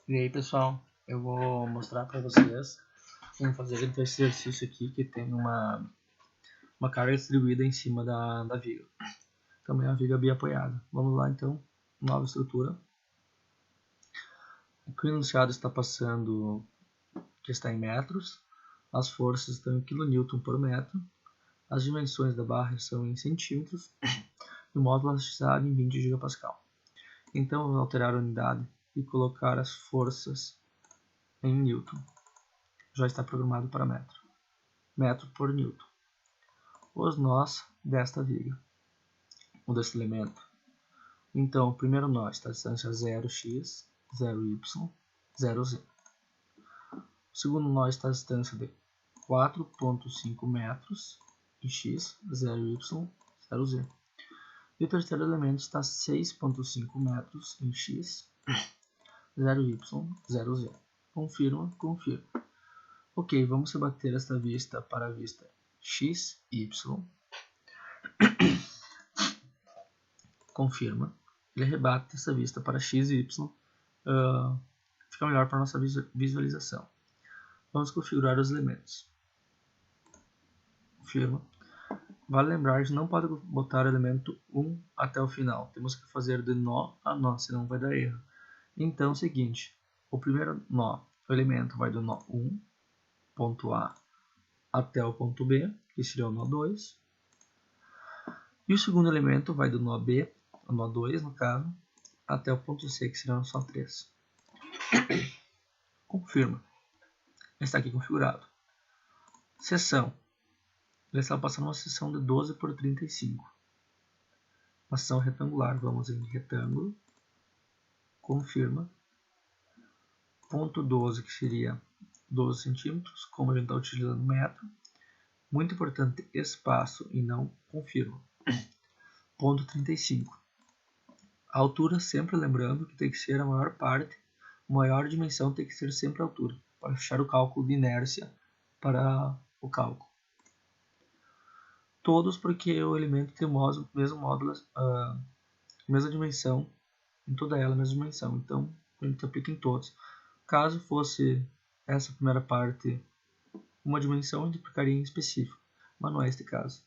E aí, pessoal, eu vou mostrar para vocês como fazer esse exercício aqui que tem uma carga distribuída em cima da viga. Também a viga bem apoiada. Vamos lá então, nova estrutura. O enunciado está passando, que está em metros, as forças estão em kN por metro, as dimensões da barra são em centímetros e o módulo elasticidade em 20 gigapascal. Então vamos alterar a unidade e colocar as forças em Newton. Já está programado para metro. Metro por Newton. Os nós desta viga. O desse elemento. Então, o primeiro nó está a distância 0x, 0y, 0z. O segundo nó está a distância de 4,5 metros em x, 0y, 0z. E o terceiro elemento está a 6,5 metros em x, 0y, 0z. Confirma, confirma. Ok, vamos rebater esta vista para a vista x, y. Confirma. Ele rebate essa vista para x e y. Fica melhor para a nossa visualização. Vamos configurar os elementos. Confirma. Vale lembrar que não pode botar o elemento 1 até o final. Temos que fazer de nó a nó, senão vai dar erro. Então é o seguinte. O primeiro nó, o elemento vai do nó 1, ponto A, até o ponto B, que seria o nó 2. E o segundo elemento vai do nó B, o nó 2 no caso, até o ponto C, que seria o nó 3. Confirma. Está aqui configurado. Seção. Ele está passando uma seção de 12 por 35. Uma seção retangular. Vamos em retângulo. Confirma. Ponto 12, que seria 12 centímetros, como a gente está utilizando metro. Muito importante, espaço e não confirma. Ponto 35. A altura, sempre lembrando que tem que ser a maior parte, a maior dimensão tem que ser sempre a altura, para fechar o cálculo de inércia para o cálculo. Todos porque o elemento tem o mesmo módulo, mesma dimensão, em toda ela a mesma dimensão, então a gente aplica em todos. Caso fosse essa primeira parte uma dimensão, a gente aplicaria em específico, mas não é este caso.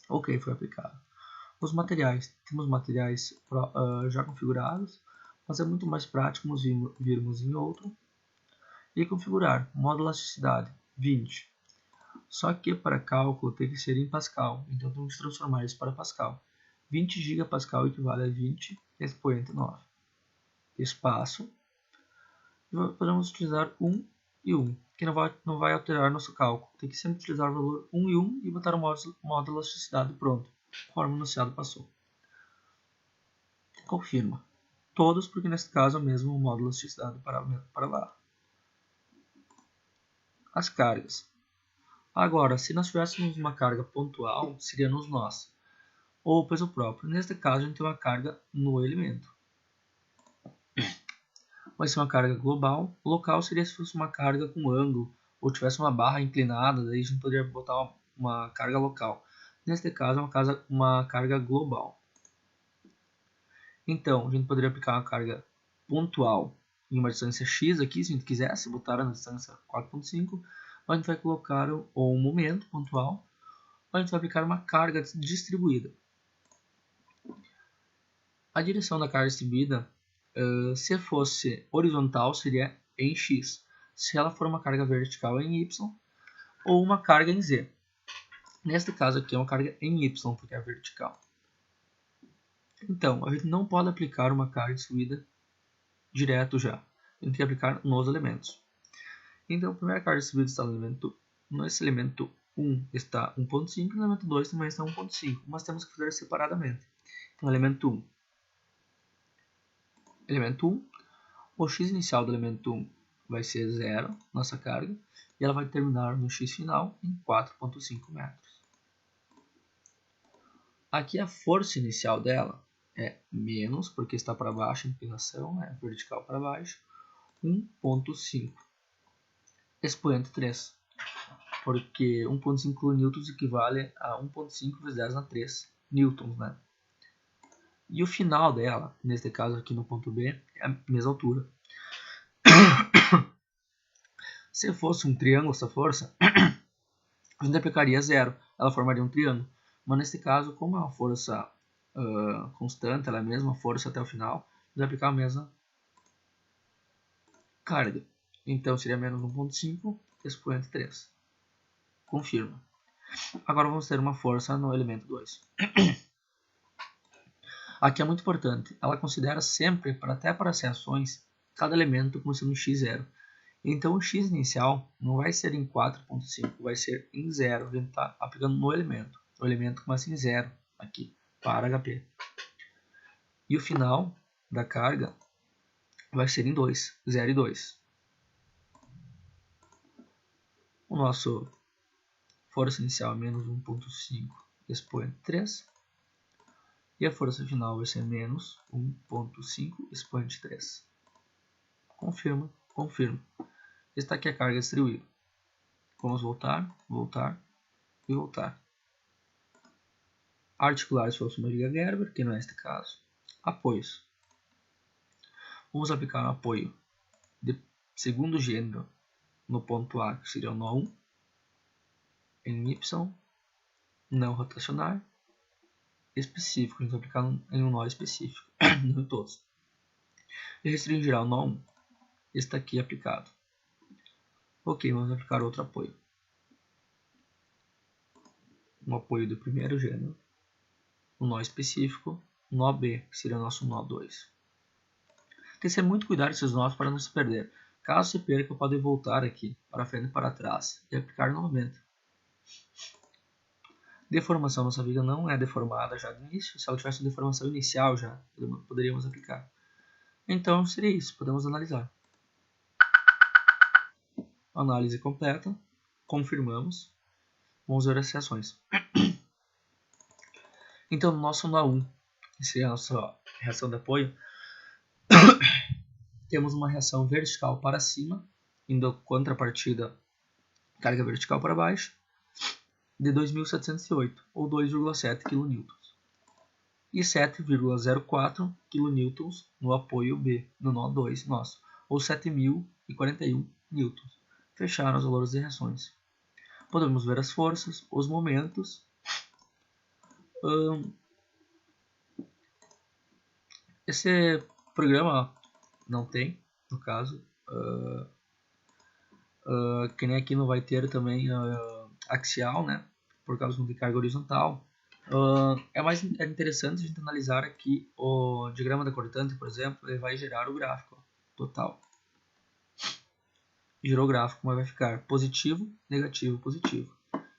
Ok, foi aplicado. Os materiais, temos materiais já configurados, mas é muito mais prático virmos em outro e configurar módulo elasticidade 20. Só que para cálculo tem que ser em Pascal, então temos que transformar isso para Pascal. 20 gigapascal equivale a 20 expoente 9. Espaço. Podemos utilizar 1 e 1, que não vai alterar nosso cálculo. Tem que sempre utilizar o valor 1 e 1 e botar o módulo elasticidade pronto, conforme o enunciado passou. Confirma. Todos, porque nesse caso é o mesmo módulo elasticidade para lá. As cargas. Agora, se nós tivéssemos uma carga pontual, seria nos nós, ou peso próprio. Neste caso, a gente tem uma carga no elemento. Vai ser uma carga global. Local seria se fosse uma carga com ângulo, ou tivesse uma barra inclinada, daí a gente poderia botar uma carga local. Neste caso, é uma carga global. Então, a gente poderia aplicar uma carga pontual em uma distância x aqui, se a gente quisesse botar na distância 4,5. A gente vai colocar um momento pontual, a gente vai aplicar uma carga distribuída. A direção da carga distribuída, se fosse horizontal, seria em x. Se ela for uma carga vertical, é em y, ou uma carga em z. Neste caso aqui é uma carga em y, porque é vertical. Então, a gente não pode aplicar uma carga distribuída direto já. A gente tem que aplicar nos elementos. Então, a primeira carga distribuída está nesse elemento 1 está 1,5 e no elemento 2 também está 1,5, mas temos que fazer separadamente. Então, elemento 1. Elemento 1, o x inicial do elemento 1 vai ser 0, nossa carga, e ela vai terminar no x final em 4,5 metros. Aqui a força inicial dela é menos, porque está para baixo, a inclinação é vertical para baixo, 1,5. Expoente 3, porque 1,5 newtons equivale a 1,5 vezes 10 na 3 newtons, né? E o final dela, neste caso aqui no ponto B, é a mesma altura. Se fosse um triângulo essa força, a gente aplicaria zero, ela formaria um triângulo. Mas nesse caso, como é uma força constante, ela é a mesma força até o final, vamos aplicar a mesma carga. Então seria menos 1,5 expoente 3. Confirma. Agora vamos ter uma força no elemento 2. Aqui é muito importante, ela considera sempre, até para as reações, cada elemento como sendo x0. Então o x inicial não vai ser em 4,5, vai ser em 0. A gente está aplicando no elemento. O elemento começa em 0 aqui, para HP. E o final da carga vai ser em 2, 0 e 2. O nosso força inicial é menos 1,5 expoente 3. E a força final vai ser menos 1,5 expoente 3. Confirma, confirma. Está aqui a carga distribuída. Vamos voltar, voltar e voltar. Articular se fosse uma liga Gerber, que não é este caso. Apoios. Vamos aplicar um apoio de segundo gênero no ponto A, que seria o nó 1, em Y, não rotacionar, específico. A gente vai aplicar em um nó específico, não em todos. E restringirá o nó 1. Está aqui aplicado. Ok, vamos aplicar outro apoio. Um apoio do primeiro gênero, um nó específico, nó B, que seria o nosso nó 2. Tem que ser muito cuidado com esses nós para não se perder. Caso se perca, pode voltar aqui, para frente e para trás, e aplicar novamente. Deformação, nossa viga não é deformada já de início. Se ela tivesse uma deformação inicial já, poderíamos aplicar. Então seria isso, podemos analisar. Análise completa, confirmamos. Vamos ver as reações. Então no nosso nó 1, que seria a nossa reação de apoio, temos uma reação vertical para cima, indo contrapartida carga vertical para baixo, de 2.708, ou 2,7 kN. E 7,04 kN no apoio B, no nó 2 nosso, ou 7.041 N. Fecharam os valores de reações. Podemos ver as forças, os momentos. Esse programa não tem, no caso. Que nem aqui não vai ter também axial, né? Por causa de carga horizontal. É interessante a gente analisar aqui o diagrama da cortante, por exemplo, ele vai gerar o gráfico total. Gerou o gráfico, mas vai ficar positivo, negativo, positivo.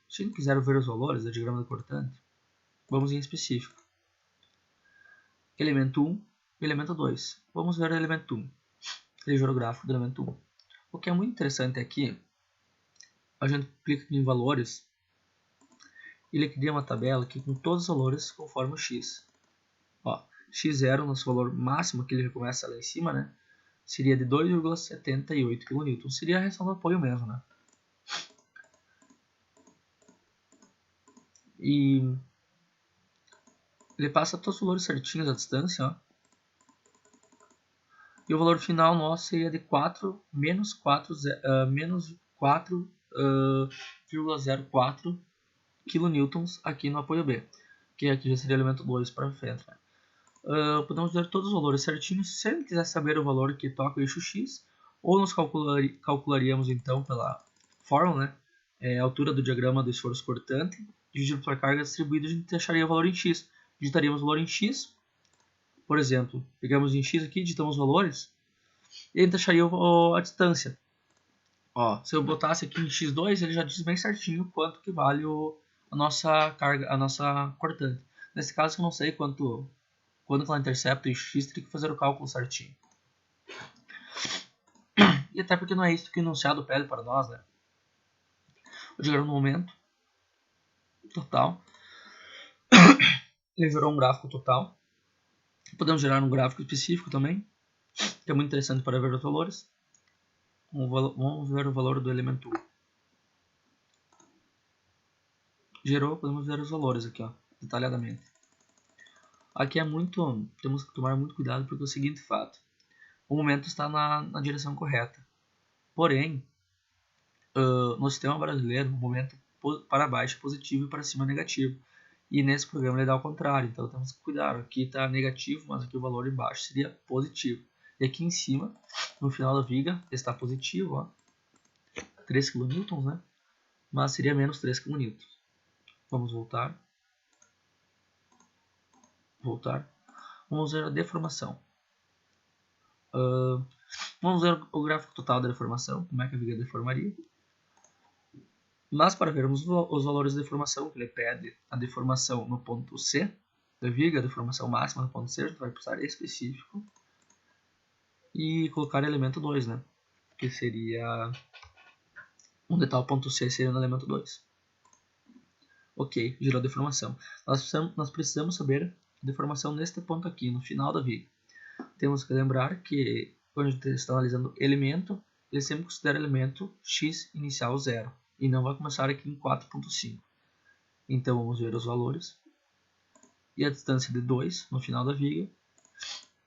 Se a gente quiser ver os valores do diagrama da cortante, vamos em específico. Elemento 1 e elemento 2. Vamos ver o elemento 1. Ele gerou o gráfico do elemento 1. O que é muito interessante aqui, a gente clica em valores, ele cria uma tabela aqui com todos os valores conforme o x. Ó, x0, nosso valor máximo, que ele começa lá em cima, né? Seria de 2,78 kN. Seria a reação do apoio mesmo, né? E ele passa todos os valores certinhos à distância, ó. E o valor final nosso seria de menos 4,04 kN aqui no apoio B, que aqui já seria o elemento 2 para frente, né? Podemos ver todos os valores certinhos. Se a gente quiser saber o valor que toca o eixo X, ou nós calcularíamos então pela fórmula, né? A altura do diagrama do esforço cortante, dividido pela carga distribuída, a gente acharia o valor em X. Digitaríamos o valor em X, por exemplo, pegamos em X aqui, digitamos os valores, e a gente acharia a distância. Ó, se eu botasse aqui em X2, ele já diz bem certinho quanto que vale a nossa carga, a nossa cortante. Nesse caso, eu não sei quando ela intercepta o X, teria que fazer o cálculo certinho. E até porque não é isso que o enunciado pede para nós, né? O diagrama no momento total. Ele gerou um gráfico total. Podemos gerar um gráfico específico também, que é muito interessante para ver os valores. Vamos ver o valor do elemento 1. Gerou, podemos ver os valores aqui, ó, detalhadamente. Aqui temos que tomar muito cuidado porque é o seguinte fato. o momento está na direção correta. Porém, no sistema brasileiro, o momento para baixo é positivo e para cima é negativo. E nesse programa ele dá ao contrário, então temos que cuidar. Aqui está negativo, mas aqui o valor embaixo seria positivo. E aqui em cima, no final da viga, está positivo, ó, 3 kN, né? Mas seria menos 3 kN. Vamos voltar. Vamos ver a deformação. Vamos ver o gráfico total da deformação, como é que a viga deformaria. Mas para vermos os valores de deformação, que ele pede a deformação no ponto C da viga, a deformação máxima no ponto C, a gente vai precisar específico e colocar elemento 2, né? Que seria onde está o ponto C seria no elemento 2. Ok, gerou deformação. Nós precisamos saber a deformação neste ponto aqui, no final da viga. Temos que lembrar que quando a gente está analisando elemento, ele sempre considera elemento x inicial 0 e não vai começar aqui em 4.5. Então vamos ver os valores. E a distância de 2 no final da viga.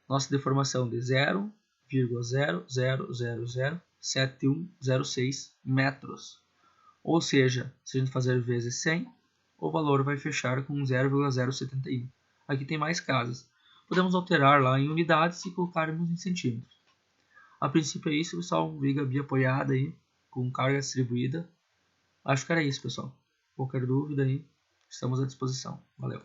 Nossa deformação de 0,0007106 metros. Ou seja, se a gente fazer vezes 100, o valor vai fechar com 0,071. Aqui tem mais casas. Podemos alterar lá em unidades e colocarmos em centímetros. A princípio é isso, pessoal. Viga biapoiada aí, com carga distribuída. Acho que era isso, pessoal. Qualquer dúvida aí, estamos à disposição. Valeu!